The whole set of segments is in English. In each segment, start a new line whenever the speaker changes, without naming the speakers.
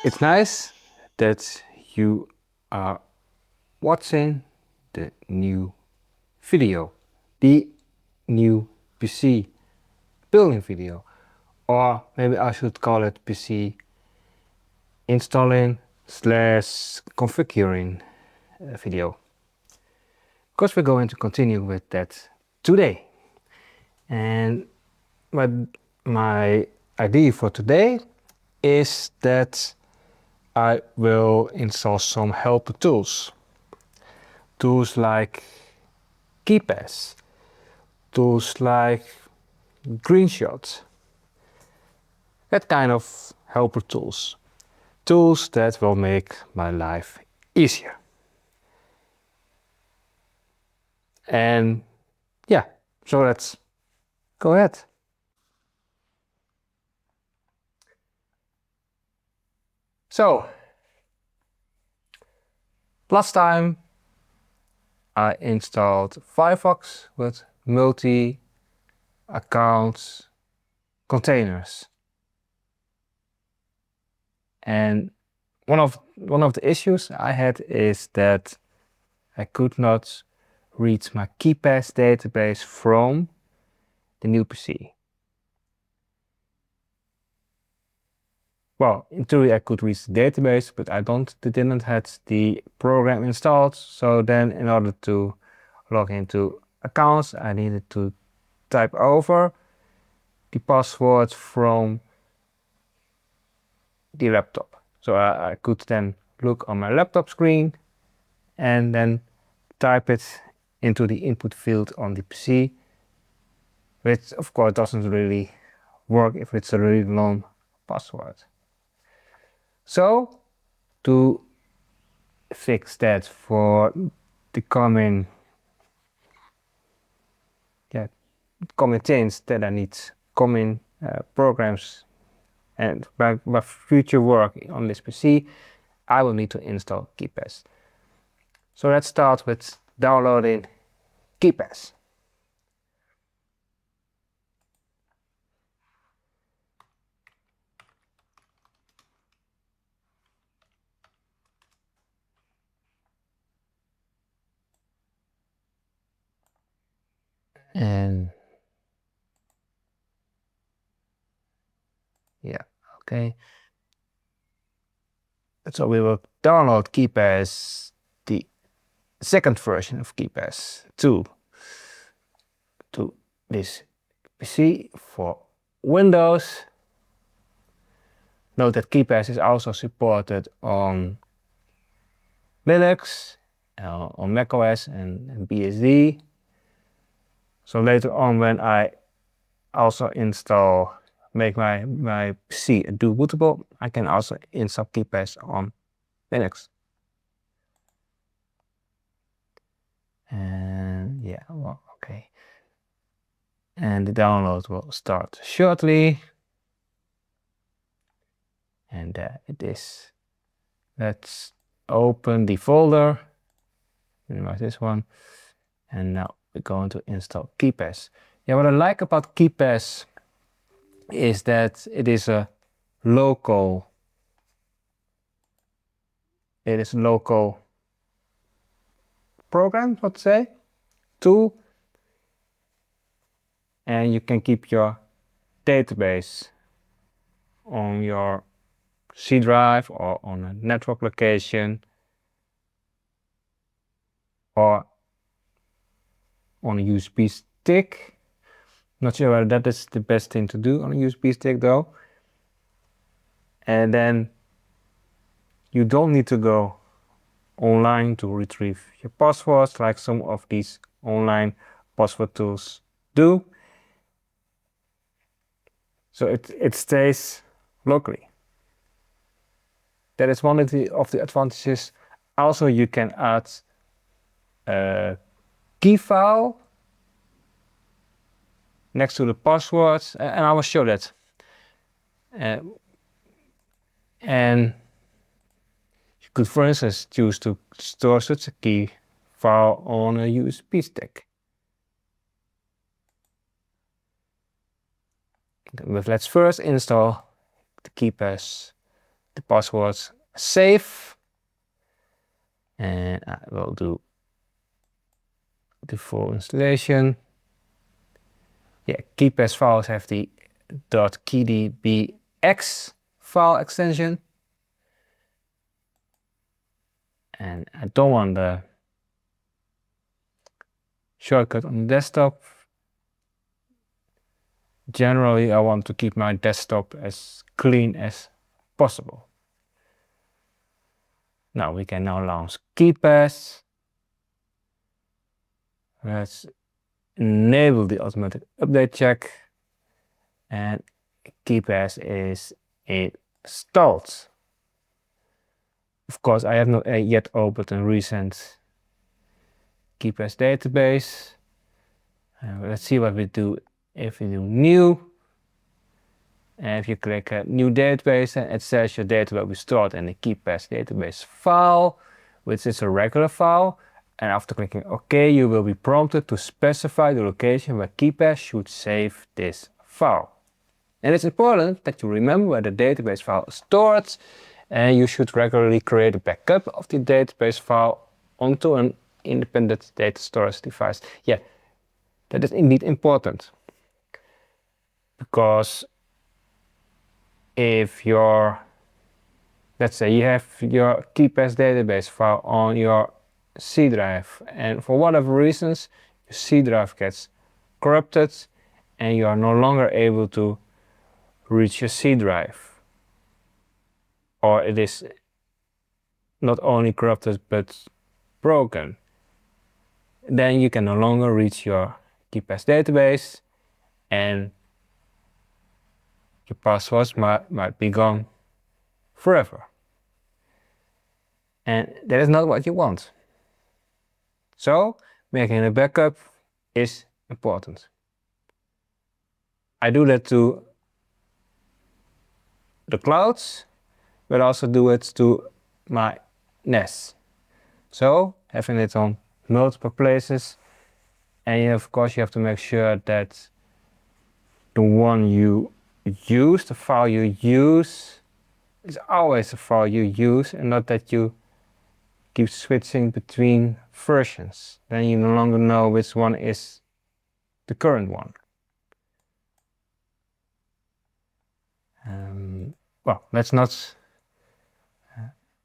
It's nice that you are watching the new video, the new PC building video, or maybe I should call it PC installing slash configuring video, because we're going to continue with that today. And my idea for today is that I will install some helper tools. Tools like KeePass, tools like Greenshot, that kind of helper tools. Tools that will make my life easier. And yeah, so let's go ahead. So, last time I installed Firefox with multi-account containers. And one of the issues I had is that I could not read my KeePass database from the new PC. Well, in theory I could read the database, but I didn't have the program installed. So then in order to log into accounts, I needed to type over the password from the laptop. So I could then look on my laptop screen and then type it into the input field on the PC, which of course doesn't really work if it's a really long password. So to fix that for the coming things that I need coming programs and my future work on this PC, I will need to install KeePass. So let's start with downloading KeePass. And yeah, okay. So we will download KeePass, the second version of KeePass to this PC for Windows. Note that KeePass is also supported on Linux, on macOS and BSD. So later on, when I also make my PC do bootable, I can also install KeePass on Linux. And yeah, well, okay. And the download will start shortly. And there it is. Let's open the folder. Minimize this one. And now we're going to install KeePass. Yeah, what I like about KeePass is that it is a local program, let's say, tool, and you can keep your database on your C drive or on a network location or on a USB stick. Not sure whether that is the best thing to do on a USB stick though. And then you don't need to go online to retrieve your passwords like some of these online password tools do. So it stays locally. That is one of the advantages. Also, you can add a key file next to the passwords, and I will show that. And you could, for instance, choose to store such a key file on a USB stick. But let's first install the KeePass the passwords save, and I will do the full installation. Yeah, KeePass files have the .kdbx file extension, and I don't want the shortcut on the desktop. Generally, I want to keep my desktop as clean as possible. Now we can now launch KeePass. Let's enable the automatic update check, and KeePass is installed. Of course, I have not yet opened a recent KeePass database. Let's see what we do if we do new. And if you click new database, it says your data will be stored in the KeePass database file, which is a regular file. And after clicking OK, you will be prompted to specify the location where KeePass should save this file. And it's important that you remember where the database file is stored, and you should regularly create a backup of the database file onto an independent data storage device. Yeah, that is indeed important, because if let's say you have your KeePass database file on your C drive, and for whatever reasons your C drive gets corrupted and you are no longer able to reach your C drive, or it is not only corrupted but broken, then you can no longer reach your KeePass database and your passwords might be gone forever. And that is not what you want. So making a backup is important. I do that to the clouds, but also do it to my NAS. So having it on multiple places, and of course you have to make sure that the one you use, the file you use, is always the file you use, and not that you keep switching between versions. Then you no longer know which one is the current one. Well, let's not.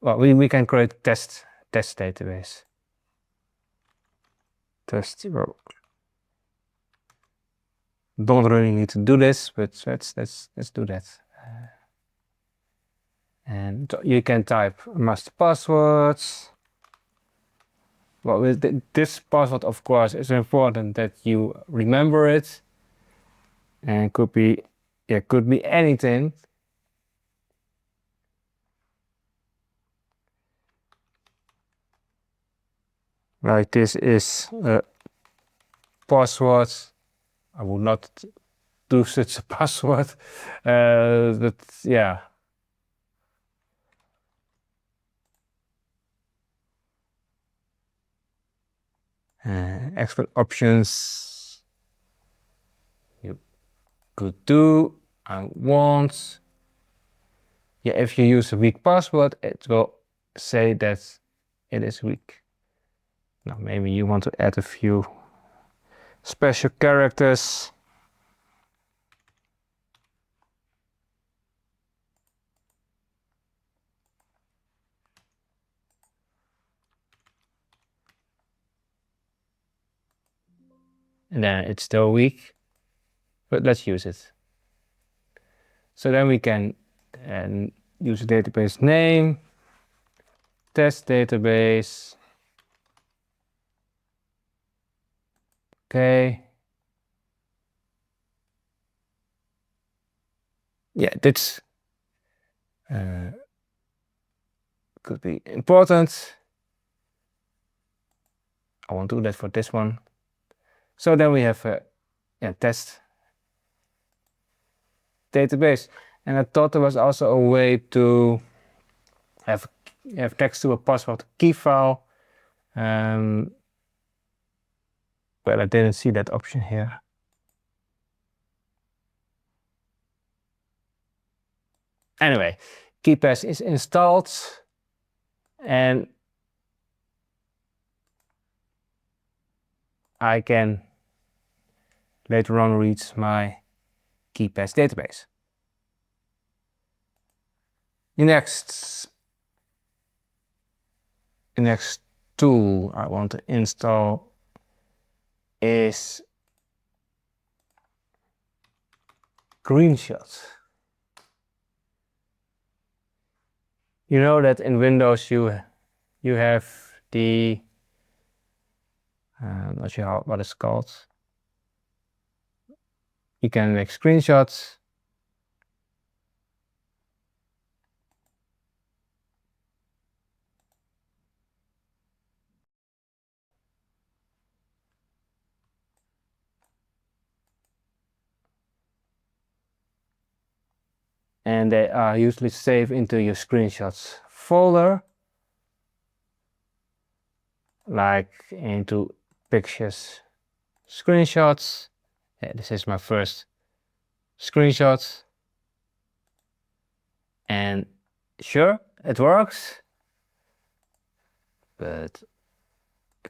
Well, we can create test database. Test. Well, don't really need to do this, but let's do that. And you can type master passwords. Well, with this password, of course, it's important that you remember it, and could be anything. Like this is a password. I would not do such a password, but yeah. Expert options. You could do and want. Yeah, if you use a weak password, it will say that it is weak. Now maybe you want to add a few special characters. And then it's still weak, but let's use it. So then we can use a database name, test database. Okay. Yeah, that's could be important. I won't do that for this one. So then we have a test database, and I thought there was also a way to have text to a password key file, but I didn't see that option here. Anyway, KeePass is installed, and I can later on reach my KeePass database. The next tool I want to install is Greenshot. You know that in Windows you have the I'm not sure what it's called. You can make screenshots. And they are usually saved into your screenshots folder, like into pictures, screenshots. Yeah, this is my first screenshot. And sure, it works, but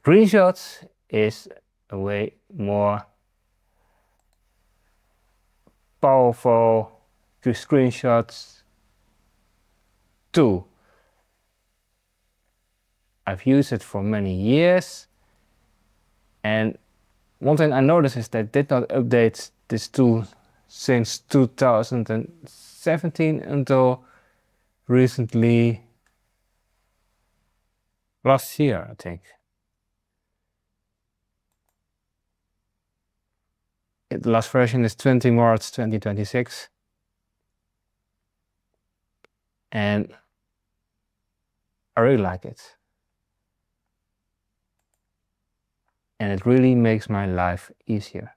Greenshot is a way more powerful screenshots tool. I've used it for many years, and one thing I noticed is that they did not update this tool since 2017 until recently, last year, I think. The last version is 20 March 2026, and I really like it. And it really makes my life easier.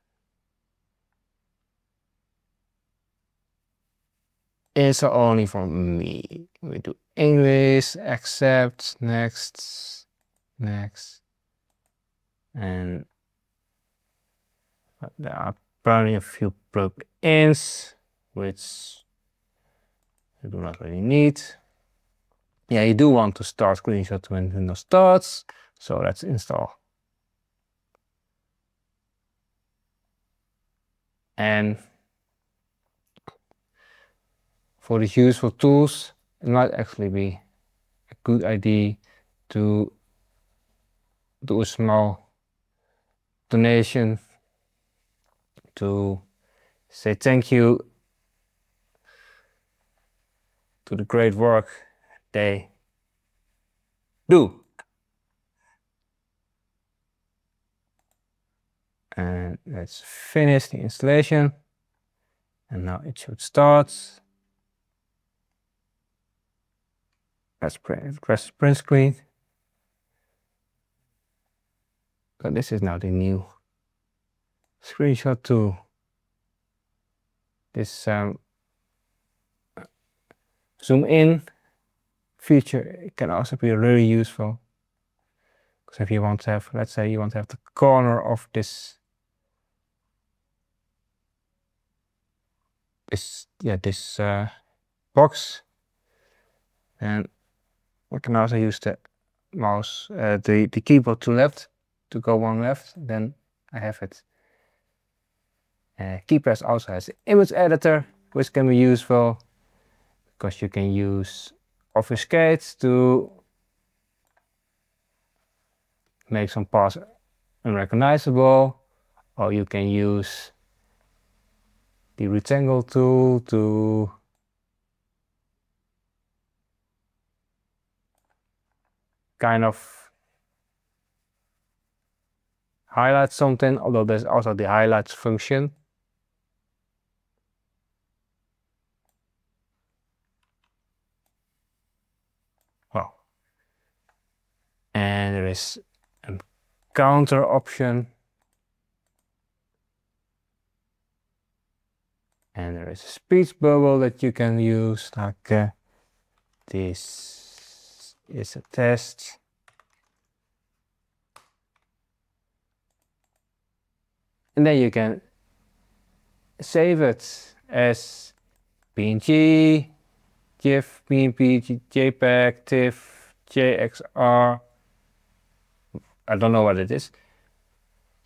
It's only for me. We do English, accept, next, next. And there are probably a few plugins which you do not really need. Yeah, you do want to start Greenshot when Windows starts, so let's install. And for these useful tools, it might actually be a good idea to do a small donation to say thank you to the great work they do. And let's finish the installation. And now it should start. Let's press print screen. So this is now the new screenshot tool. This zoom in feature can also be really useful. Because if you want to have, let's say you want to have the corner of this box, and we can also use the mouse, the keyboard to left, to go one left, then I have it. KeePass also has an image editor, which can be useful because you can use obfuscate to make some parts unrecognizable, or you can use the rectangle tool to kind of highlight something, although there's also the highlights function. Well, and there is a counter option, and there is a speech bubble that you can use, like this is a test. And then you can save it as PNG, GIF, PNG, JPEG, TIFF, JXR. I don't know what it is.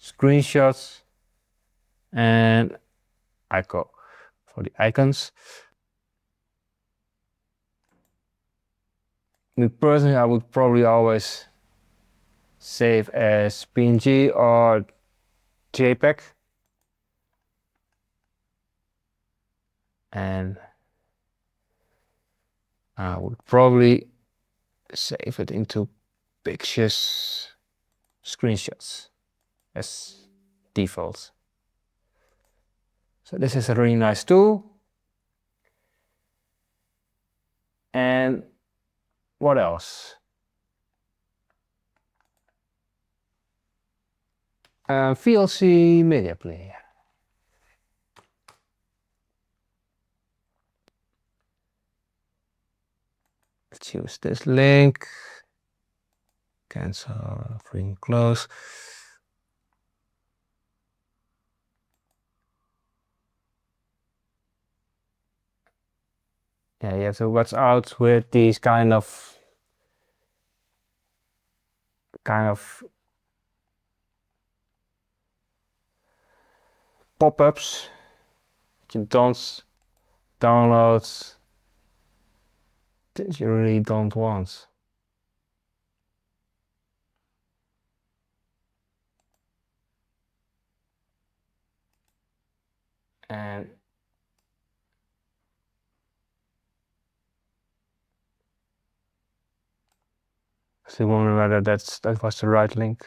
Screenshots, and icon for the icons. Me personally, I would probably always save as PNG or JPEG. And I would probably save it into pictures, screenshots as default. So this is a really nice tool. And what else? VLC Media Player. Let's use this link. Cancel, bring close. Yeah, you have to watch out with these kind of pop-ups that you don't download that you really don't want. And still wondering whether that was the right link.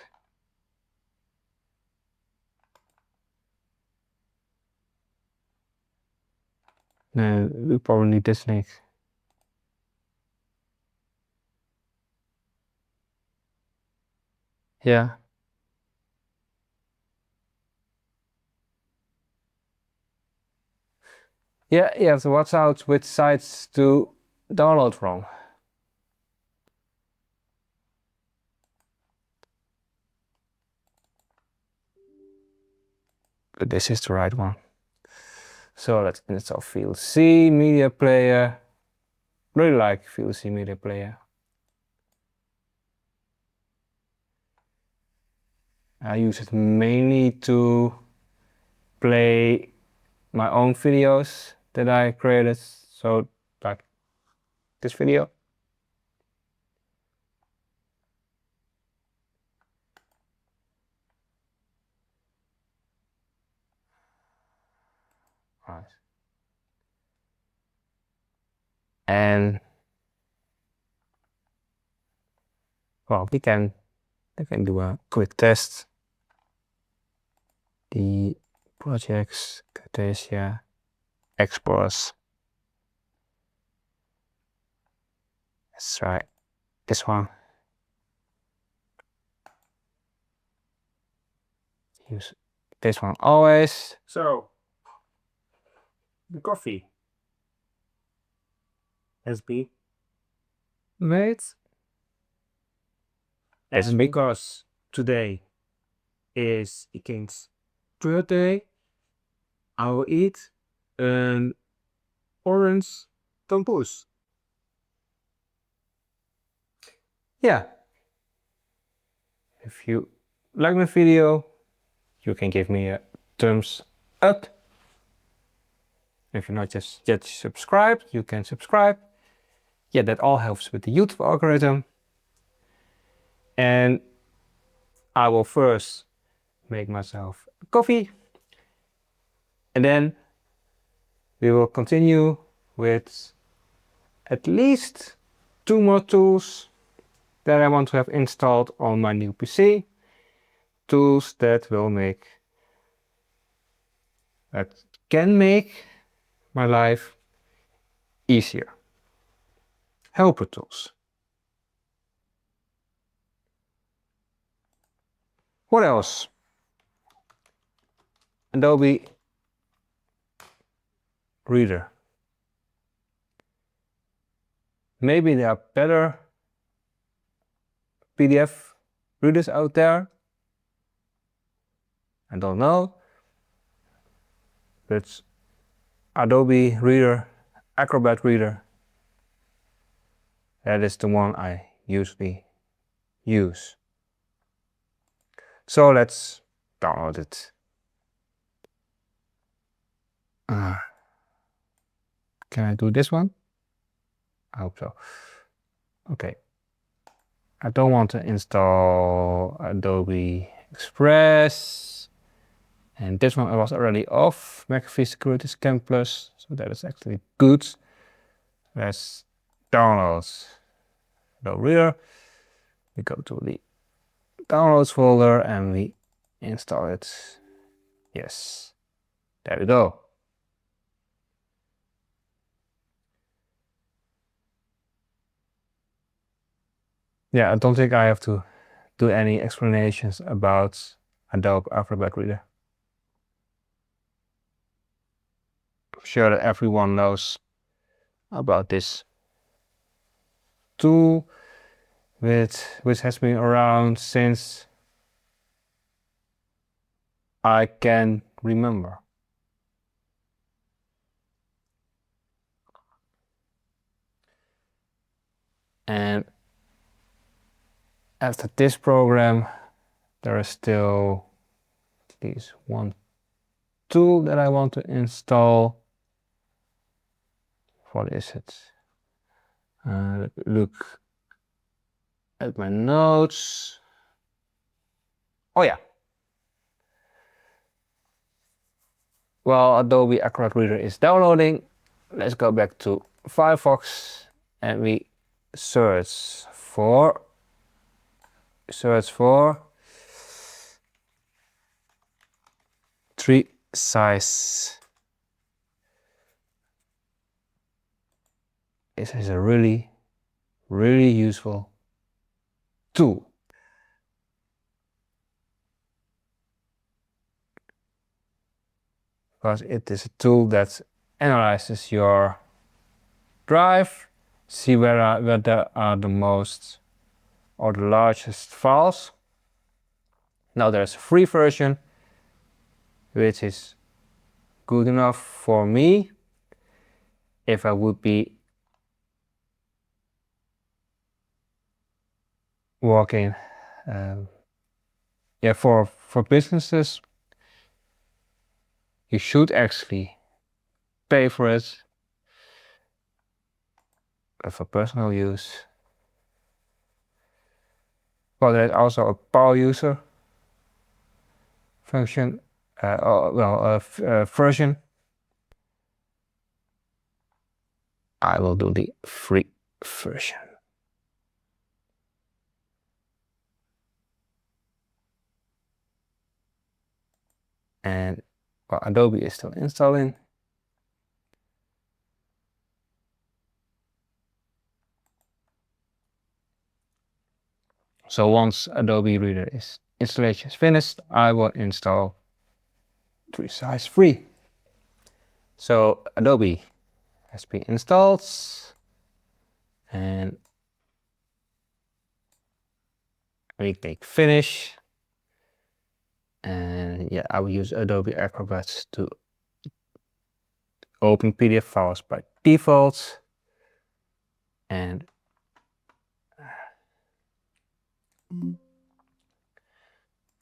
No, we probably need this link. Yeah. Yeah, you have to watch out which sites to download from. But this is the right one. So let's install VLC Media Player. Really like VLC Media Player. I use it mainly to play my own videos that I created. So like this video. Right. And well, we can do a quick test. The projects, Camtasia, exports. Let's try this one. Use this one always.
So, the coffee has been
Made.
and because today is Iking's birthday, I will eat an orange tompoes.
Yeah. If you like my video, you can give me a thumbs up. If you're not just yet subscribed, you can subscribe. Yeah, that all helps with the YouTube algorithm. And I will first make myself a coffee, and then we will continue with at least 2 more tools that I want to have installed on my new PC. Tools that can make my life easier. Helper tools. What else? Adobe Reader. Maybe there are better PDF readers out there. I don't know. But Adobe Reader, Acrobat Reader That is the one I usually use. So let's download it. Can I do this one? I hope so. Okay. I don't want to install Adobe Express. And this one I was already off. McAfee Security Scan Plus. So that is actually good. Let's download Adobe Reader. We go to the Downloads folder and we install it. Yes. There we go. Yeah, I don't think I have to do any explanations about Adobe Acrobat Reader. I'm sure that everyone knows about this tool, which has been around since I can remember. And after this program, there is still at least one tool that I want to install. What is it? Look at my notes. Oh yeah. While Adobe Acrobat Reader is downloading, let's go back to Firefox and we search for TreeSize. This is a really useful tool. Because it is a tool that analyzes your drive, see where there are the most or the largest files. Now there's a free version, which is good enough for me. If I would be working, for businesses, you should actually pay for it. But for personal use, well, there's also a power user function, version. I will do the free version. And well, Adobe is still installing. So once Adobe Reader installation is finished, I will install TreeSize free. So Adobe has been installed, and we click finish. And yeah, I will use Adobe Acrobat to open PDF files by default. And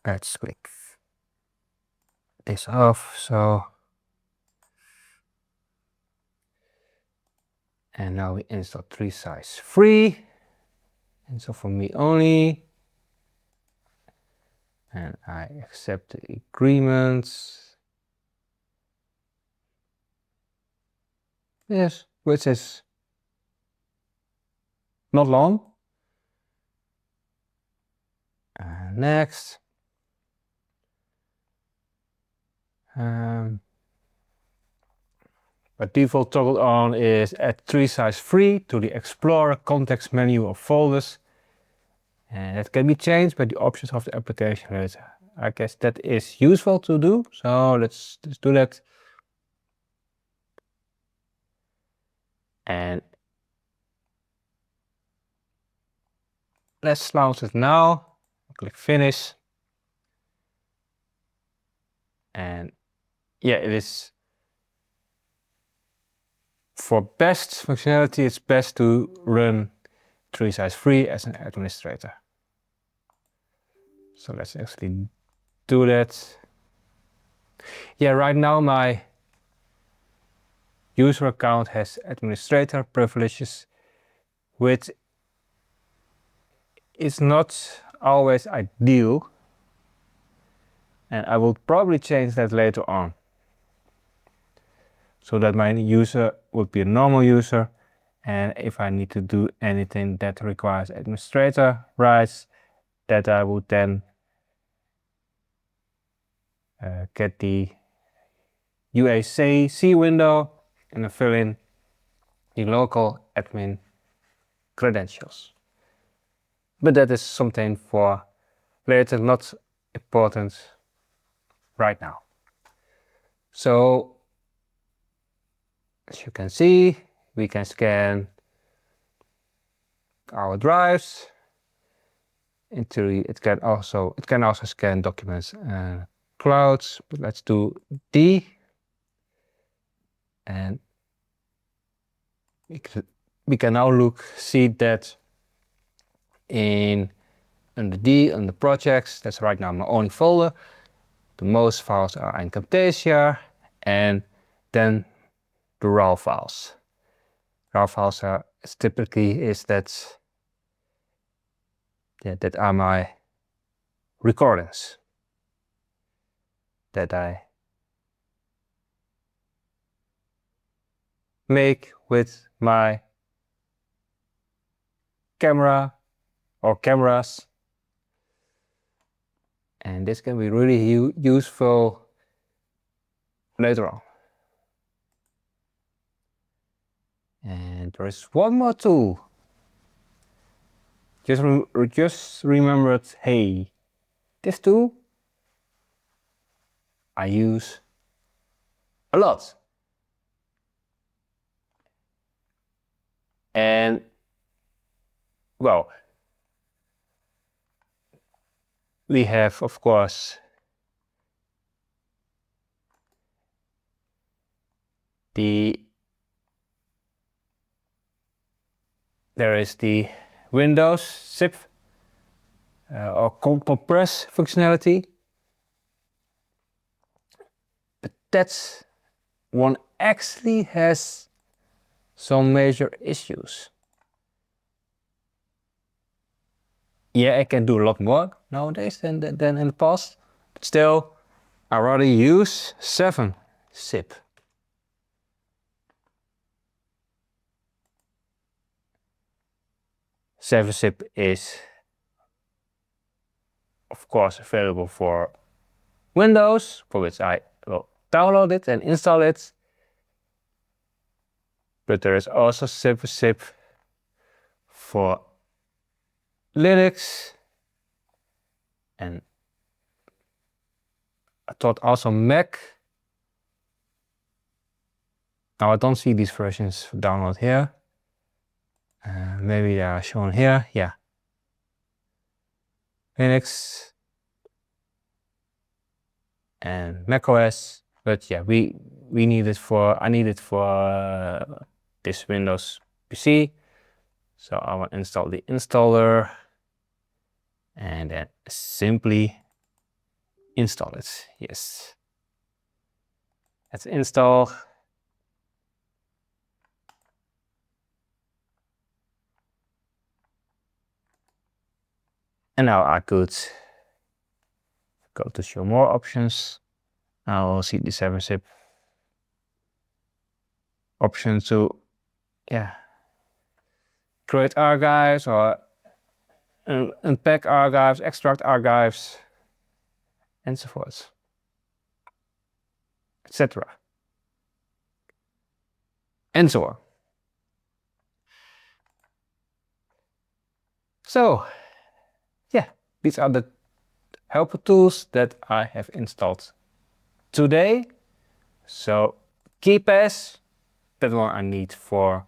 let's click this off. So, and now we install TreeSize free. And so for me only. And I accept the agreements. Yes, which is not long. Next. By default toggled on is add TreeSize free to the Explorer context menu of folders. And that can be changed by the options of the application. I guess that is useful to do. So let's do that. And let's launch it now. Click finish. And yeah, it is for best functionality, it's best to run TreeSize free as an administrator. So let's actually do that. Yeah, right now my user account has administrator privileges, which is not always ideal, and I will probably change that later on, so that my user would be a normal user, and if I need to do anything that requires administrator rights, that I would then get the UAC window and then fill in the local admin credentials. But that is something for later, not important right now. So as you can see, we can scan our drives. In theory, it can also scan documents and clouds, but let's do D. And we can now see that under D, under projects, that's right now my only folder. The most files are in Camtasia, and then the RAW files. RAW files are that are my recordings that I make with my camera or cameras, and this can be really useful later on. And there is one more tool. Just remembered, hey, this tool I use a lot. And well, we have, of course, there is the Windows zip or compress functionality, but that one actually has some major issues. Yeah, I can do a lot more nowadays than in the past, but still, I rather use 7-zip. Zip is, of course, available for Windows, for which I will download it and install it. But there is also zip for Linux, and I thought also Mac. Now I don't see these versions for download here. Maybe they are shown here. Yeah, Linux and Mac OS. But yeah, I need it for this Windows PC. So I will install the installer and then simply install it. Yes. Let's install. And now I could go to show more options. I will see the 7-zip option to, yeah, create archives or unpack archives, extract archives, and so forth, etc. and so on. So yeah, these are the helper tools that I have installed today. So KeePass, that one I need for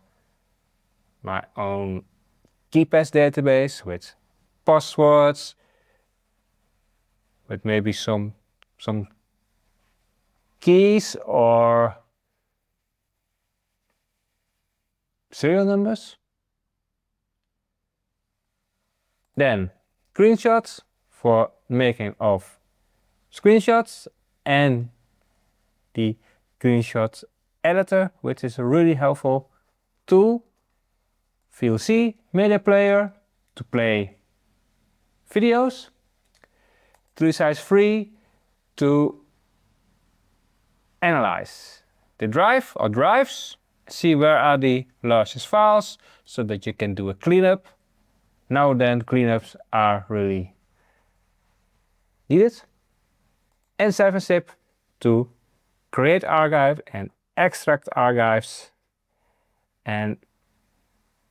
my own KeePass database with passwords, with maybe some keys or serial numbers. Then Greenshot for making of screenshots, and the Greenshot editor, which is a really helpful tool. VLC media player to play videos. TreeSize 3 to analyze the drive or drives, see where are the largest files so that you can do a cleanup. Now then, cleanups are really needed. And 7-zip to create archive and extract archives. And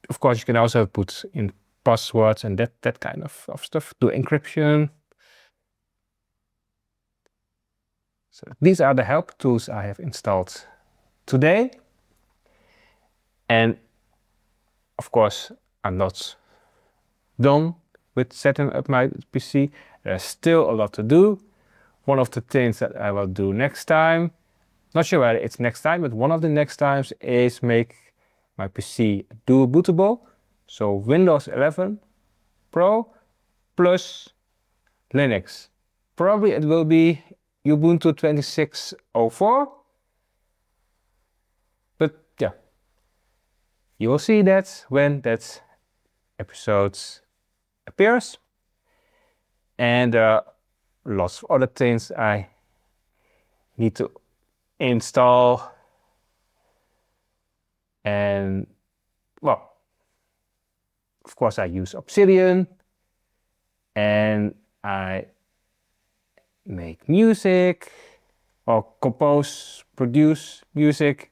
of course you can also put in passwords and that kind of stuff, do encryption. So these are the help tools I have installed today. And of course I'm not done with setting up my PC. There's still a lot to do. One of the things that I will do next time, not sure whether it's next time, but one of the next times is make my PC dual bootable. So Windows 11 Pro plus Linux. Probably it will be Ubuntu 26.04. But yeah, you will see that when that episode appears. And there are lots of other things I need to install. And well, of course I use Obsidian and I make music or compose, produce music,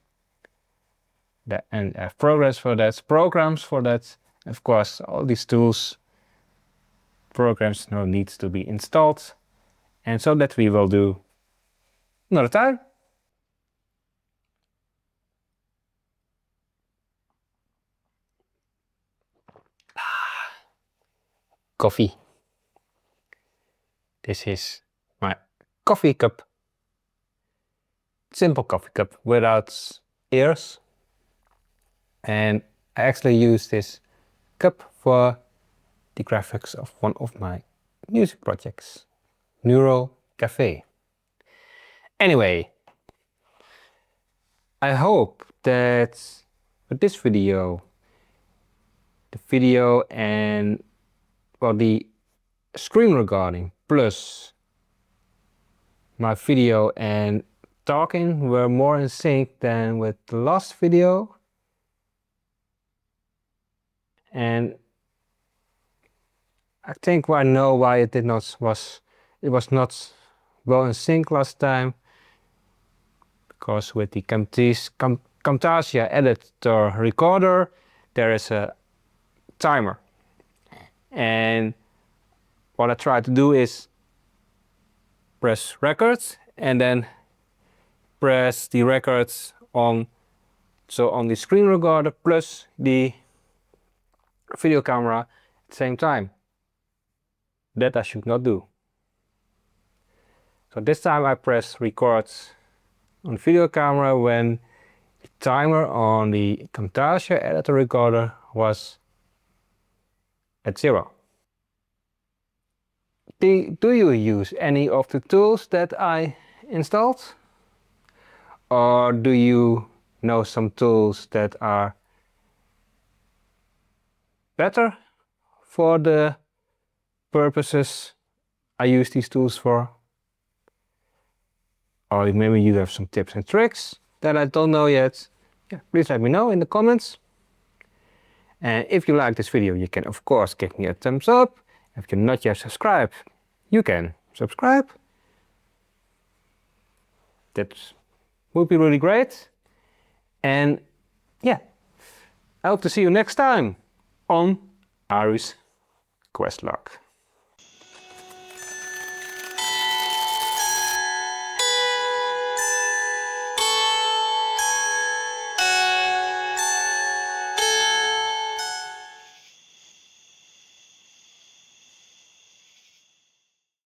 and I have programs for that. Of course, all these tools, programs now needs to be installed, and so that we will do another time. Coffee. This is my coffee cup. Simple coffee cup without ears. And I actually use this cup for the graphics of one of my music projects, Café. Anyway, I hope that with this video, the video and well, the screen recording plus my video and talking were more in sync than with the last video. And I think I know why it was not well in sync last time, because with the Camtasia editor recorder there is a timer, and what I try to do is press records and then press the records on the screen recorder plus the video camera at the same time. That I should not do. So this time I press record on video camera when the timer on the Camtasia editor recorder was at 0. Do you use any of the tools that I installed? Or do you know some tools that are better for the purposes I use these tools for? Or maybe you have some tips and tricks that I don't know yet. Yeah, please let me know in the comments. And if you like this video, you can of course give me a thumbs up. If you're not yet subscribed, you can subscribe. That would be really great. And yeah, I hope to see you next time on Aru's Quest Log.